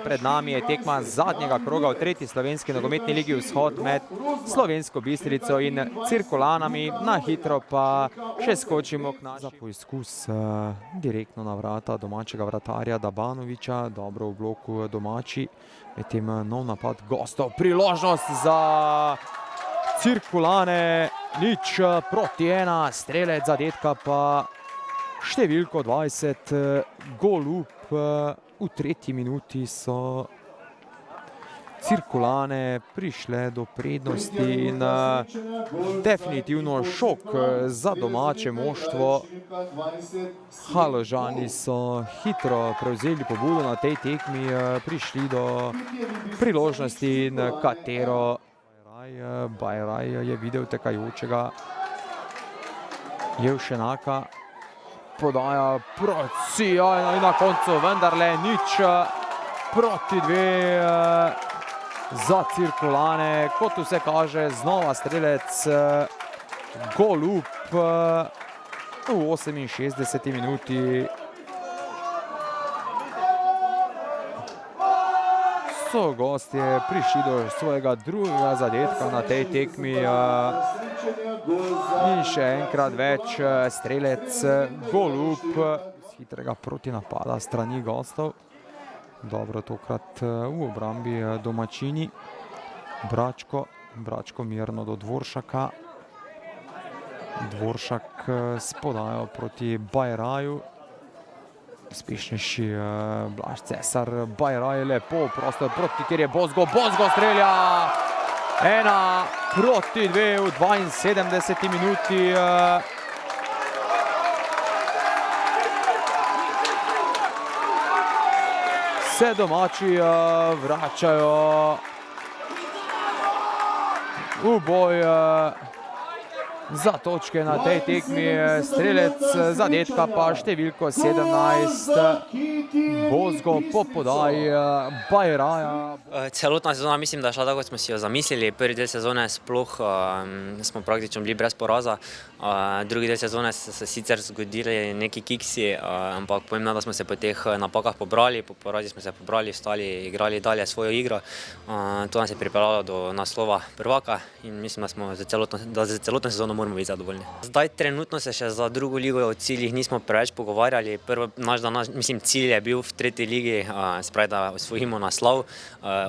pred nami je tekma zadnjega kroga v tretji slovenski nogometni ligi Vzhod med Slovensko Bistrico in Cirkulanami. Na hitro pa še skočimo za poizkus direktno na vrata domačega vratarja Dabanoviča. Dobro v bloku domači, medtem nov napad gostov. Priložnost za Cirkulane, 0:1, strelec zadetka pa številko 20, Golub. V tretji minuti so Cirkulane prišle do prednosti in definitivno šok za domače moštvo. Haložani so hitro prevzeli pobudo na tej tekmi, prišli do priložnosti, in katero Bajraj je videl tekajočega Jevšenaka. Podaja proti in na koncu vendarle 0:2 za Cirkulane. Kot vse kaže, znova strelec Golub v 68. minuti. So gostje prišli do svojega drugega zadetka na tej tekmi. In še enkrat več strelec Golub z hitrega protinapada strani gostov. Dobro tokrat v obrambi domačini. Bračko mirno do Dvoršaka. Dvoršak s podajo proti Bajraju. Uspešnejši Blaž Cesar. Bajraj lepo prostor proti, kjer je Bozgo. Bozgo strelja! 1:2 v 72. minuti. Se domači vračajo v boj za točke na tej tekmi. Strelec zadetka pa številko 17, Bozgo po podaji Bajraja. Celotna sezona mislim, da je šla tako, kot smo si jo zamislili. Prvi del sezone sploh smo praktično bili brez poraza. Drugi del sezone so se sicer zgodili neki kiksi, ampak pomembno, da smo se po teh napakah pobrali. Po porazi smo se pobrali, vstali, igrali dalje svojo igro. To nas je pripeljalo do naslova prvaka in mislim, da za celotno sezono moramo biti zadovoljni. Zdaj trenutno se še za drugo ligo o ciljih nismo preveč pogovarjali. Mislim, cilj je bil v tretji ligi, spravi, da osvojimo naslov.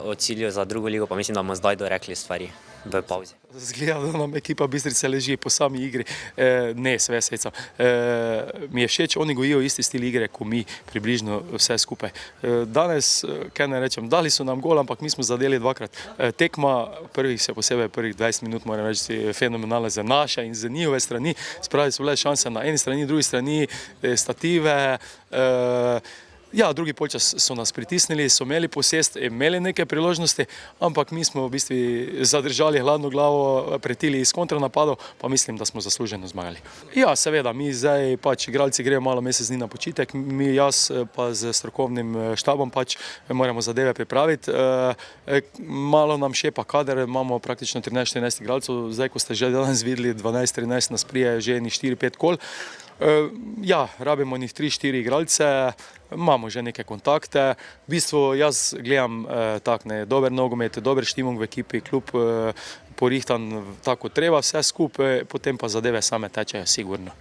O cilju za drugo ligo pa mislim, da bomo zdaj dorekli stvari v pauzi. Zgleda, da nam ekipa Bistrice leži po sami igri. Ne, sve secam. Mi je všeč, oni gojijo isti stil igre, kot mi, približno vse skupaj. Danes, kaj ne rečem, dali so nam gol, ampak mi smo zadeli dvakrat. Tekma, prvih 20 minut, moram reči, fenomenalna za naše in za njihove strani. Spravi so bile šanse na eni strani, drugi strani, stative. Ja, drugi polčas so nas pritisnili, so imeli posest, imeli neke priložnosti, ampak mi smo v bistvu zadržali hladno glavo, pretili iz kontranapadov, pa mislim, da smo zasluženo zmagali. Ja, seveda, mi zdaj pač igralci grejo malo mesec dni na počitek, jaz pa z strokovnim štabom pač moramo zadeve pripraviti. Malo nam šepa kader, imamo praktično 13-14 igralcev, zdaj ko ste že danes videli, 12-13 nas prije že eni 4-5 kol. Ja, rabimo njih 3-4 igralce, imamo že neke kontakte. V bistvu jaz gledam dober nogomet, dober štimung v ekipi, klub porihtan tako treba, vse skupaj, potem pa zadeve same tečejo sigurno.